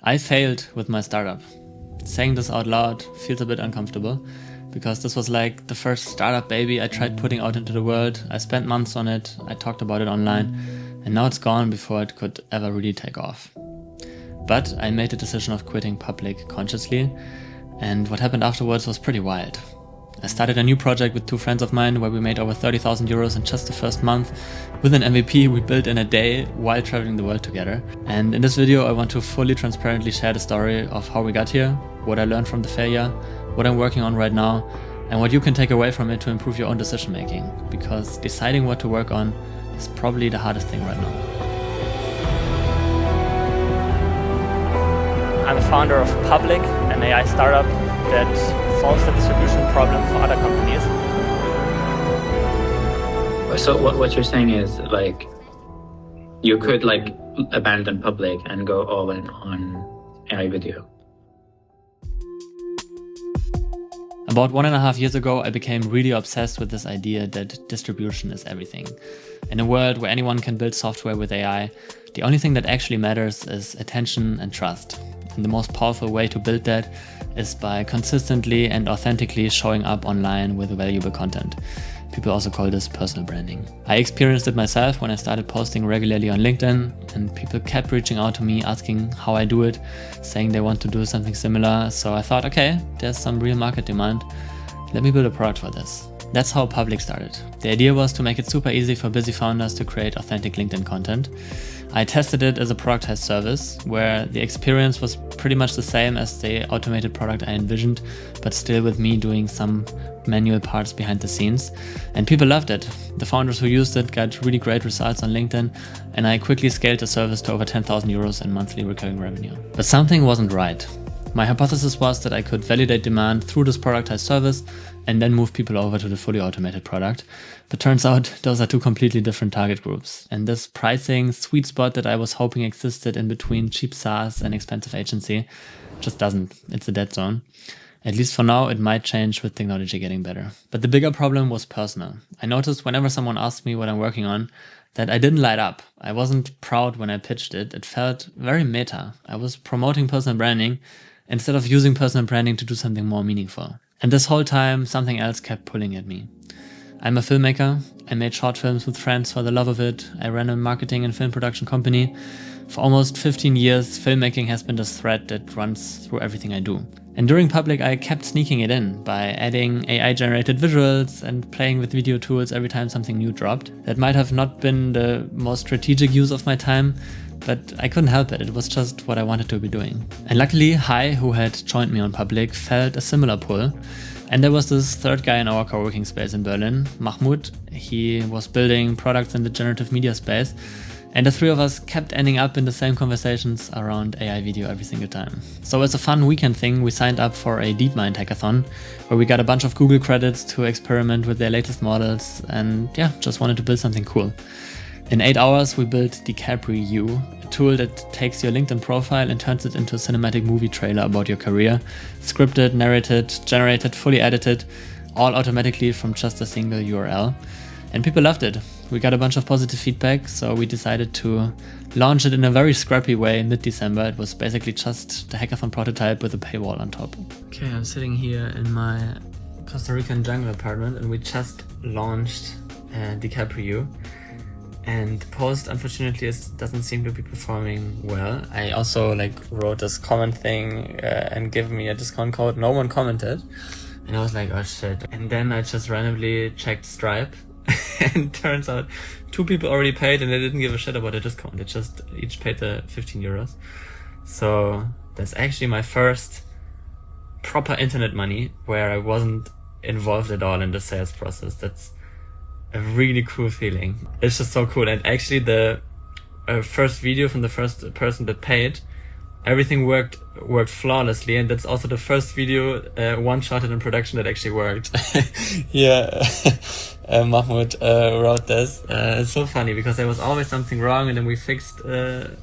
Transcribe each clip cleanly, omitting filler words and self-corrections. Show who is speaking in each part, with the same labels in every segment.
Speaker 1: I failed with my startup. Saying this out loud feels a bit uncomfortable because this was like the first startup baby I tried putting out into the world. I spent months on it, I talked about it online, and now it's gone before it could ever really take off. But I made the decision of quitting Publyc consciously, and what happened afterwards was pretty wild. I started a new project with 2 friends of mine where we made over 30,000 euros in just the first month with an MVP we built in a day while traveling the world together. And in this video I want to fully transparently share the story of how we got here, what I learned from the failure, what I'm working on right now, and what you can take away from it to improve your own decision making, because deciding what to work on is probably the hardest thing right now. I'm a founder of Publyc, an AI startup that solves the distribution problem for other companies.
Speaker 2: So what you're saying is, like, you could like abandon Publyc and go all in on AI video.
Speaker 1: About 1.5 years ago, I became really obsessed with this idea that distribution is everything. In a world where anyone can build software with AI, the only thing that actually matters is attention and trust. And the most powerful way to build that is by consistently and authentically showing up online with valuable content. People also call this personal branding. I experienced it myself when I started posting regularly on LinkedIn, and people kept reaching out to me asking how I do it, saying they want to do something similar. So I thought, okay, there's some real market demand. Let me build a product for this. That's how Publyc started. The idea was to make it super easy for busy founders to create authentic LinkedIn content. I tested it as a productized service, where the experience was pretty much the same as the automated product I envisioned, but still with me doing some manual parts behind the scenes. And people loved it. The founders who used it got really great results on LinkedIn, and I quickly scaled the service to over 10,000 euros in monthly recurring revenue. But something wasn't right. My hypothesis was that I could validate demand through this productized service and then move people over to the fully automated product. But turns out those are 2 completely different target groups. And this pricing sweet spot that I was hoping existed in between cheap SaaS and expensive agency just doesn't. It's a dead zone. At least for now, it might change with technology getting better. But the bigger problem was personal. I noticed whenever someone asked me what I'm working on, that I didn't light up. I wasn't proud when I pitched it. It felt very meta. I was promoting personal branding instead of using personal branding to do something more meaningful. And this whole time, something else kept pulling at me. I'm a filmmaker. I made short films with friends for the love of it. I ran a marketing and film production company. For almost 15 years, filmmaking has been this thread that runs through everything I do. And during Publyc, I kept sneaking it in by adding AI-generated visuals and playing with video tools every time something new dropped. That might have not been the most strategic use of my time, but I couldn't help it. It was just what I wanted to be doing. And luckily, Hai, who had joined me on Publyc, felt a similar pull. And there was this third guy in our co-working space in Berlin, Mahmoud. He was building products in the generative media space. And the 3 of us kept ending up in the same conversations around AI video every single time. So as a fun weekend thing, we signed up for a DeepMind hackathon, where we got a bunch of Google credits to experiment with their latest models, and yeah, just wanted to build something cool. In 8 hours, we built DiCaprio, a tool that takes your LinkedIn profile and turns it into a cinematic movie trailer about your career, scripted, narrated, generated, fully edited, all automatically from just a single URL. And people loved it. We got a bunch of positive feedback, so we decided to launch it in a very scrappy way in mid-December. It was basically just the hackathon prototype with a paywall on top. Okay, I'm sitting here in my Costa Rican jungle apartment, and we just launched DiCaprio. And Post, unfortunately, doesn't seem to be performing well. I also wrote this comment thing and give me a discount code. No one commented. And I was like, oh shit. And then I just randomly checked Stripe. And turns out 2 people already paid and they didn't give a shit about the discount. They just each paid the 15 euros. So that's actually my first proper internet money where I wasn't involved at all in the sales process. That's a really cool feeling. It's just so cool. And actually the first video from the first person that paid, everything worked flawlessly, and that's also the first video one-shotted in production that actually worked. Yeah, Mahmoud wrote this. It's so funny because there was always something wrong, and then we fixed the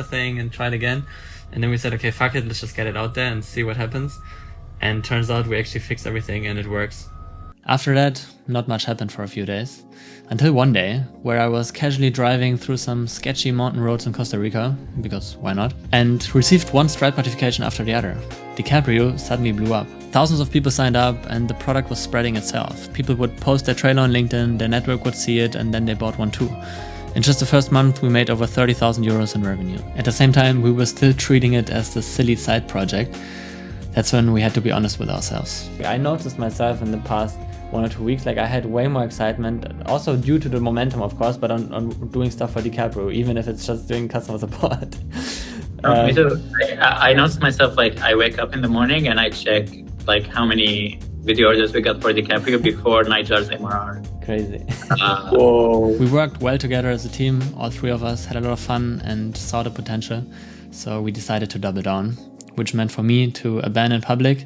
Speaker 1: thing and tried again, and then we said, okay, fuck it, let's just get it out there and see what happens. And turns out we actually fixed everything and it works. After that, not much happened for a few days. Until one day, where I was casually driving through some sketchy mountain roads in Costa Rica, because why not, and received one Stripe notification after the other. DiCaprio suddenly blew up. Thousands of people signed up and the product was spreading itself. People would post their trailer on LinkedIn, their network would see it, and then they bought one too. In just the first month, we made over 30,000 euros in revenue. At the same time, we were still treating it as the silly side project. That's when we had to be honest with ourselves. I noticed myself in the past 1 or 2 weeks, like I had way more excitement, also due to the momentum, of course, but on doing stuff for DiCaprio, even if it's just doing customer support.
Speaker 2: Me too. I noticed myself, like I wake up in the morning and I check like how many video orders we got for DiCaprio before Nigel's MRR.
Speaker 1: Crazy.
Speaker 2: Whoa.
Speaker 1: We worked well together as a team. All three of us had a lot of fun and saw the potential. So we decided to double down, which meant for me to abandon Public.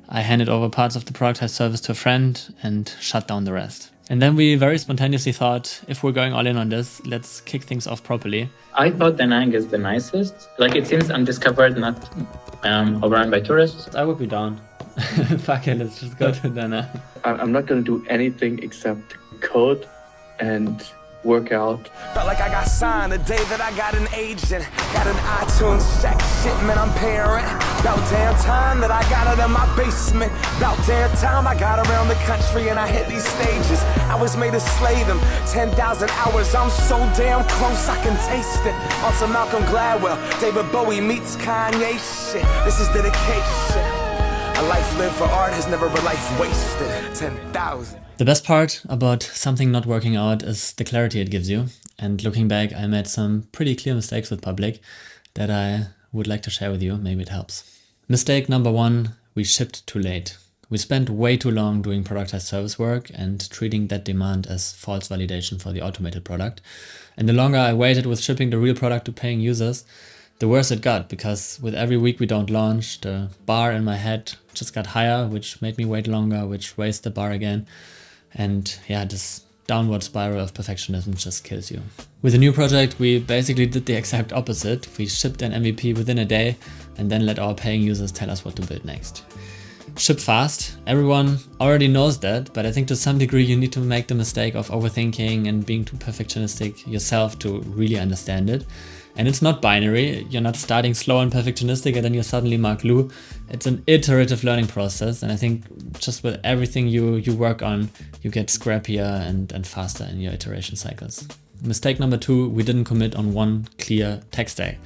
Speaker 1: I handed over parts of the productized service to a friend and shut down the rest. And then we very spontaneously thought, if we're going all in on this, let's kick things off properly.
Speaker 2: I thought Da Nang is the nicest. Like it seems undiscovered, not overrun by tourists.
Speaker 1: I would be down. Fuck it, let's just go to Da Nang.
Speaker 3: I'm not going to do anything except code and work out.
Speaker 4: Felt like I got signed the day that I got an agent. Got an iTunes check, shit man, I'm paying rent. About damn time that I got it in my basement. About damn time I got around the country and I hit these stages. I was made to slay them, 10,000 hours, I'm so damn close I can taste it. On some Malcolm Gladwell, David Bowie meets Kanye shit. This is dedication. A life lived for art has never a life wasted. 10,000.
Speaker 1: The best part about something not working out is the clarity it gives you. And looking back, I made some pretty clear mistakes with Public that I would like to share with you. Maybe it helps. Mistake number 1, we shipped too late. We spent way too long doing productized service work and treating that demand as false validation for the automated product. And the longer I waited with shipping the real product to paying users, the worse it got, because with every week we don't launch, the bar in my head just got higher, which made me wait longer, which raised the bar again. And yeah, this downward spiral of perfectionism just kills you. With the new project, we basically did the exact opposite. We shipped an MVP within a day and then let our paying users tell us what to build next. Ship fast. Everyone already knows that, but I think to some degree you need to make the mistake of overthinking and being too perfectionistic yourself to really understand it. And it's not binary. You're not starting slow and perfectionistic and then you're suddenly Mark Lu. It's an iterative learning process. And I think just with everything you work on, you get scrappier and faster in your iteration cycles. Mistake number 2, we didn't commit on one clear tech stack.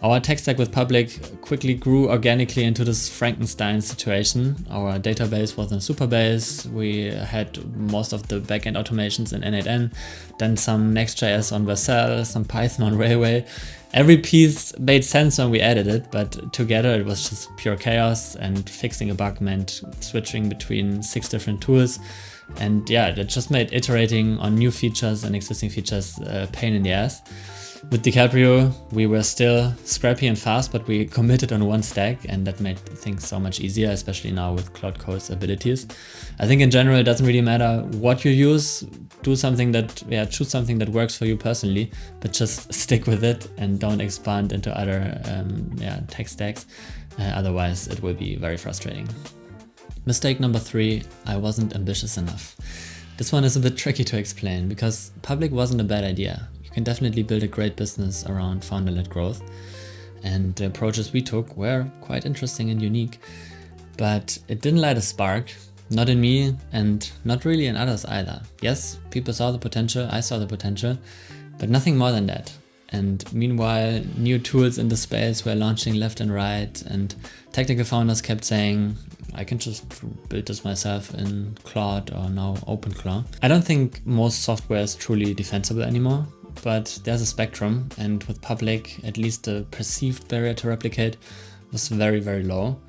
Speaker 1: Our tech stack with Public quickly grew organically into this Frankenstein situation. Our database was in Supabase. We had most of the backend automations in N8N, then some Next.js on Vercel, some Python on Railway. Every piece made sense when we added it, but together it was just pure chaos, and fixing a bug meant switching between 6 different tools. And yeah, that just made iterating on new features and existing features a pain in the ass. With DiCaprio, we were still scrappy and fast, but we committed on one stack, and that made things so much easier, especially now with Cloud Code's abilities. I think in general, it doesn't really matter what you use. Choose something that works for you personally, but just stick with it and don't expand into other tech stacks. Otherwise, it will be very frustrating. Mistake number 3, I wasn't ambitious enough. This one is a bit tricky to explain because Public wasn't a bad idea. You can definitely build a great business around founder-led growth, and the approaches we took were quite interesting and unique, but it didn't light a spark, not in me and not really in others either. Yes, people saw the potential, I saw the potential, but nothing more than that. And meanwhile, new tools in the space were launching left and right, and technical founders kept saying, I can just build this myself in Claude or now OpenClaw. I don't think most software is truly defensible anymore, but there's a spectrum, and with Public, at least the perceived barrier to replicate was very, very low.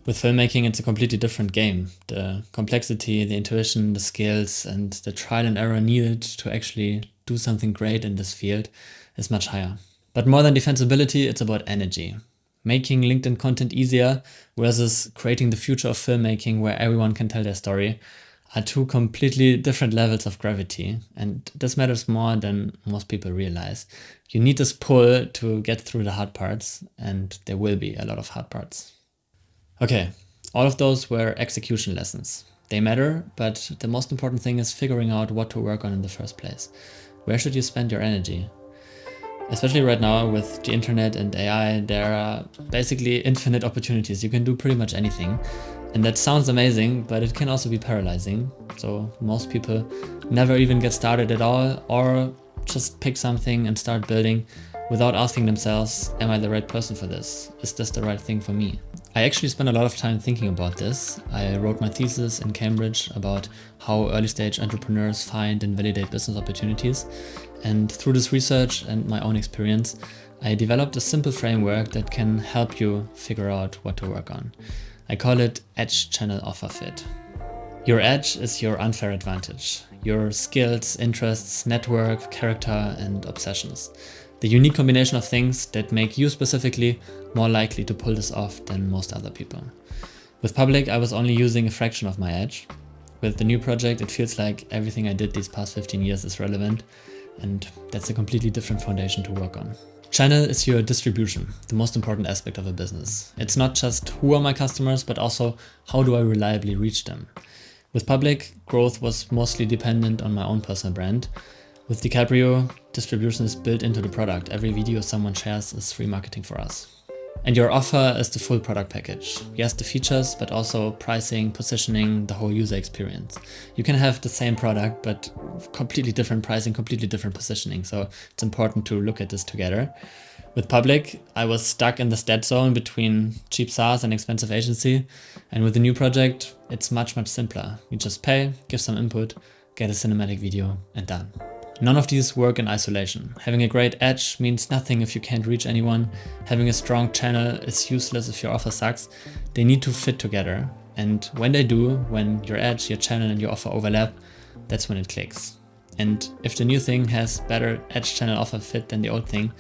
Speaker 1: With filmmaking, it's a completely different game. The complexity, the intuition, the skills, and the trial and error needed to actually do something great in this field is much higher. But more than defensibility, it's about energy. Making LinkedIn content easier versus creating the future of filmmaking where everyone can tell their story are two completely different levels of gravity. And this matters more than most people realize. You need this pull to get through the hard parts, and there will be a lot of hard parts. Okay, all of those were execution lessons. They matter, but the most important thing is figuring out what to work on in the first place. Where should you spend your energy? Especially right now with the internet and AI, there are basically infinite opportunities. You can do pretty much anything. And that sounds amazing, but it can also be paralyzing. So most people never even get started at all, or just pick something and start building without asking themselves, am I the right person for this? Is this the right thing for me? I actually spent a lot of time thinking about this. I wrote my thesis in Cambridge about how early stage entrepreneurs find and validate business opportunities. And through this research and my own experience, I developed a simple framework that can help you figure out what to work on. I call it Edge Channel Offer Fit. Your edge is your unfair advantage, your skills, interests, network, character, and obsessions. The unique combination of things that make you specifically more likely to pull this off than most other people. With Publyc, I was only using a fraction of my edge. With the new project, it feels like everything I did these past 15 years is relevant, and that's a completely different foundation to work on. Channel is your distribution, the most important aspect of a business. It's not just who are my customers, but also how do I reliably reach them. With Publyc, growth was mostly dependent on my own personal brand. With DiCaprio, distribution is built into the product. Every video someone shares is free marketing for us. And your offer is the full product package. Yes, the features, but also pricing, positioning, the whole user experience. You can have the same product, but completely different pricing, completely different positioning. So it's important to look at this together. With Publyc, I was stuck in this dead zone between cheap SaaS and expensive agency. And with the new project, it's much, much simpler. You just pay, give some input, get a cinematic video, and done. None of these work in isolation. Having a great edge means nothing if you can't reach anyone. Having a strong channel is useless if your offer sucks. They need to fit together. And when they do, when your edge, your channel, and your offer overlap, that's when it clicks. And if the new thing has better edge, channel, offer fit than the old thing,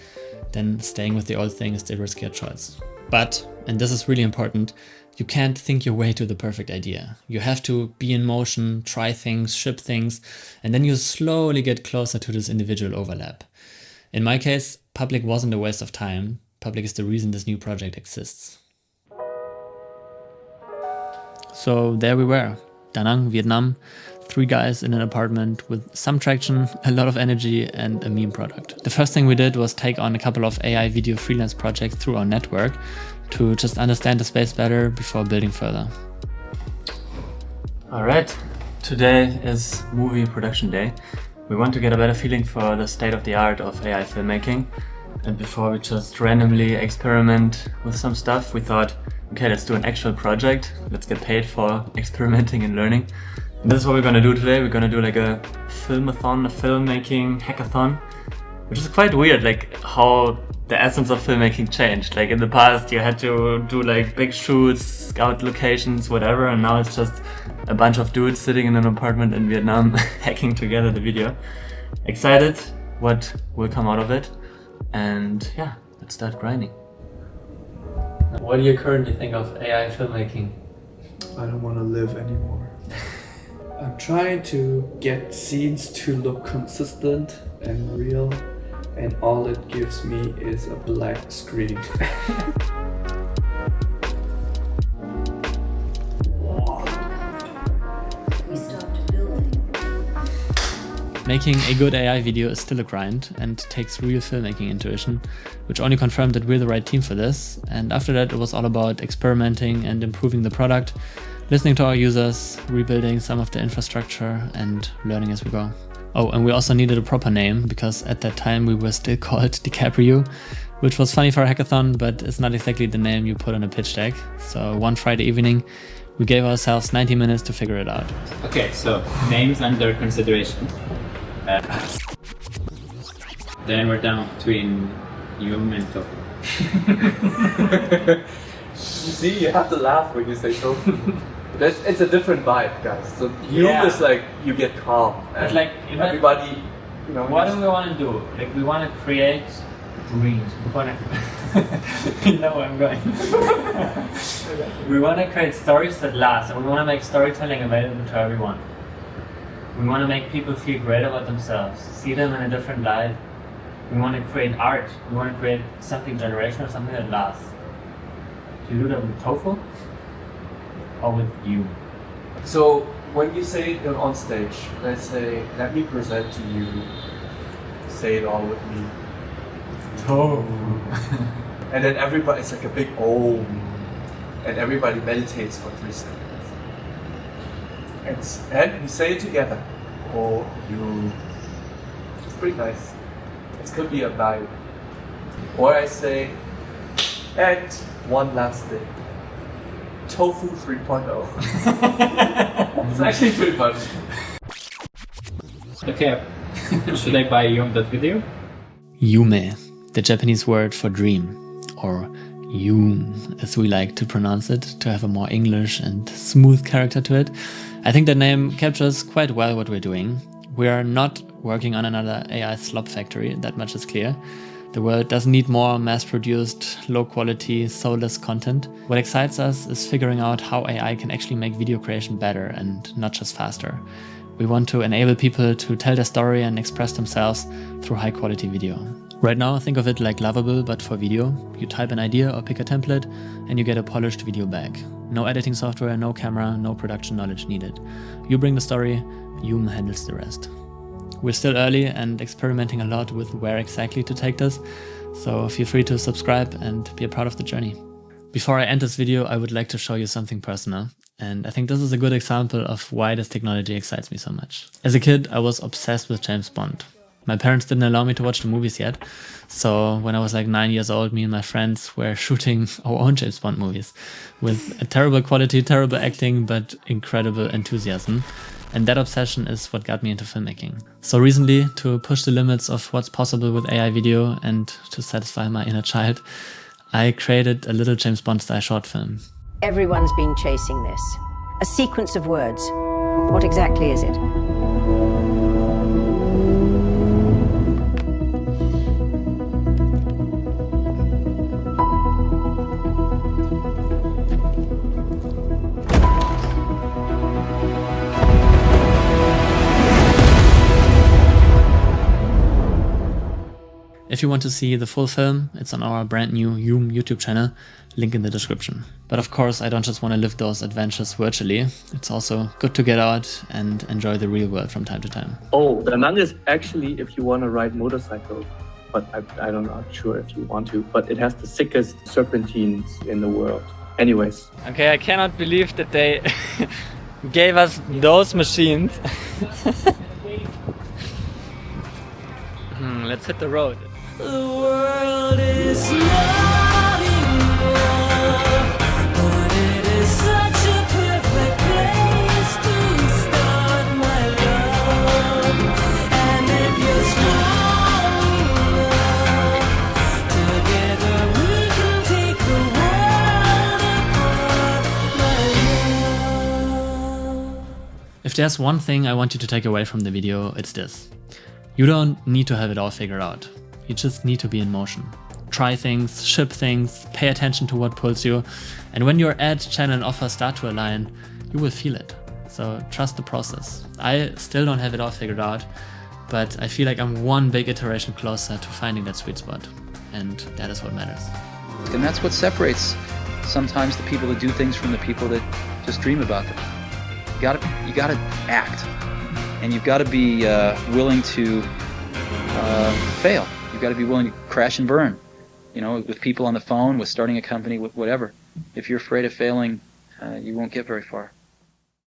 Speaker 1: then staying with the old thing is the riskier choice. But, and this is really important, you can't think your way to the perfect idea. You have to be in motion, try things, ship things, and then you slowly get closer to this individual overlap. In my case, Publyc wasn't a waste of time. Publyc is the reason this new project exists. So there we were, Da Nang, Vietnam, 3 guys in an apartment with some traction, a lot of energy, and a meme product. The first thing we did was take on a couple of AI video freelance projects through our network to just understand the space better before building further. Alright, today is movie production day. We want to get a better feeling for the state of the art of AI filmmaking. And before we just randomly experiment with some stuff, we thought, okay, let's do an actual project. Let's get paid for experimenting and learning. And this is what we're gonna do today. We're gonna do like a filmathon, a filmmaking hackathon, which is quite weird, like how the essence of filmmaking changed. Like in the past, you had to do like big shoots, scout locations, whatever, and now it's just a bunch of dudes sitting in an apartment in Vietnam hacking together the video. Excited what will come out of it, and yeah, let's start grinding. What do you currently think of AI filmmaking?
Speaker 3: I don't want to live anymore. I'm trying to get scenes to look consistent and real, and all it gives me is a black screen.
Speaker 5: We stopped building.
Speaker 1: Making a good AI video is still a grind and takes real filmmaking intuition, which only confirmed that we're the right team for this. And after that, it was all about experimenting and improving the product, listening to our users, rebuilding some of the infrastructure, and learning as we go. Oh, and we also needed a proper name, because at that time we were still called DiCaprio, which was funny for a hackathon, but it's not exactly the name you put on a pitch deck. So one Friday evening, we gave ourselves 90 minutes to figure it out.
Speaker 2: Okay, so names under consideration. Then we're down between Yum and Tofu.
Speaker 3: See, you have to laugh when you say tofu. It's a different vibe, guys. So you is like you get calm.
Speaker 1: But like
Speaker 3: everybody, you know.
Speaker 1: What do we want to do? Like we want to create dreams. We want to. You know where I'm going. We want to create stories that last, and we want to make storytelling available to everyone. We want to make people feel great about themselves, see them in a different light. We want to create art. We want to create something generational, something that lasts. Do you do that with Tofu? Or with you?
Speaker 3: So when you say it on stage, let's say, let me present to you, say it all with me. Oh. And then everybody, it's like a big oh, and everybody meditates for 3 seconds. And we say it together. Oh, you. It's pretty nice. It could be a vibe. Or I say, and one last thing. Tofu 3.0. It's actually pretty fun.
Speaker 2: Okay, should I buy you that video?
Speaker 1: Yume, the Japanese word for dream, or Yum, as we like to pronounce it, to have a more English and smooth character to it. I think the name captures quite well what we're doing. We are not working on another AI slop factory, that much is clear. The world doesn't need more mass-produced, low-quality, soulless content. What excites us is figuring out how AI can actually make video creation better and not just faster. We want to enable people to tell their story and express themselves through high-quality video. Right now, think of it like Lovable, but for video. You type an idea or pick a template, and you get a polished video back. No editing software, no camera, no production knowledge needed. You bring the story, Yum handles the rest. We're still early and experimenting a lot with where exactly to take this, so feel free to subscribe and be a part of the journey. Before I end this video, I would like to show you something personal, and I think this is a good example of why this technology excites me so much. As a kid, I was obsessed with James Bond. My parents didn't allow me to watch the movies yet, so when I was like 9 years old, me and my friends were shooting our own James Bond movies with a terrible quality, terrible acting, but incredible enthusiasm. And that obsession is what got me into filmmaking. So recently, to push the limits of what's possible with AI video and to satisfy my inner child, I created a little James Bond style short film.
Speaker 6: Everyone's been chasing this. A sequence of words. What exactly is it?
Speaker 1: If you want to see the full film, it's on our brand new Yum YouTube channel, link in the description. But of course, I don't just want to live those adventures virtually. It's also good to get out and enjoy the real world from time to time.
Speaker 7: Oh, the Nang is actually if you want to ride motorcycle, but I'm not sure if you want to, but it has the sickest serpentines in the world. Anyways.
Speaker 8: Okay, I cannot believe that they gave us those machines. Let's hit the road.
Speaker 4: The world is not enough, but it is such a perfect place to start, my love. And if you're strong enough, together we can take the world apart, my love.
Speaker 1: If there's one thing I want you to take away from the video, it's this. You don't need to have it all figured out. You just need to be in motion. Try things, ship things, pay attention to what pulls you, and when your ad, channel and offer start to align, you will feel it. So trust the process. I still don't have it all figured out, but I feel like I'm one big iteration closer to finding that sweet spot, and that is what matters.
Speaker 9: And that's what separates sometimes the people that do things from the people that just dream about them. You gotta act, and you've got to be willing to fail. You've got to be willing to crash and burn, you know, with people on the phone, with starting a company, with whatever. If you're afraid of failing, you won't get very far.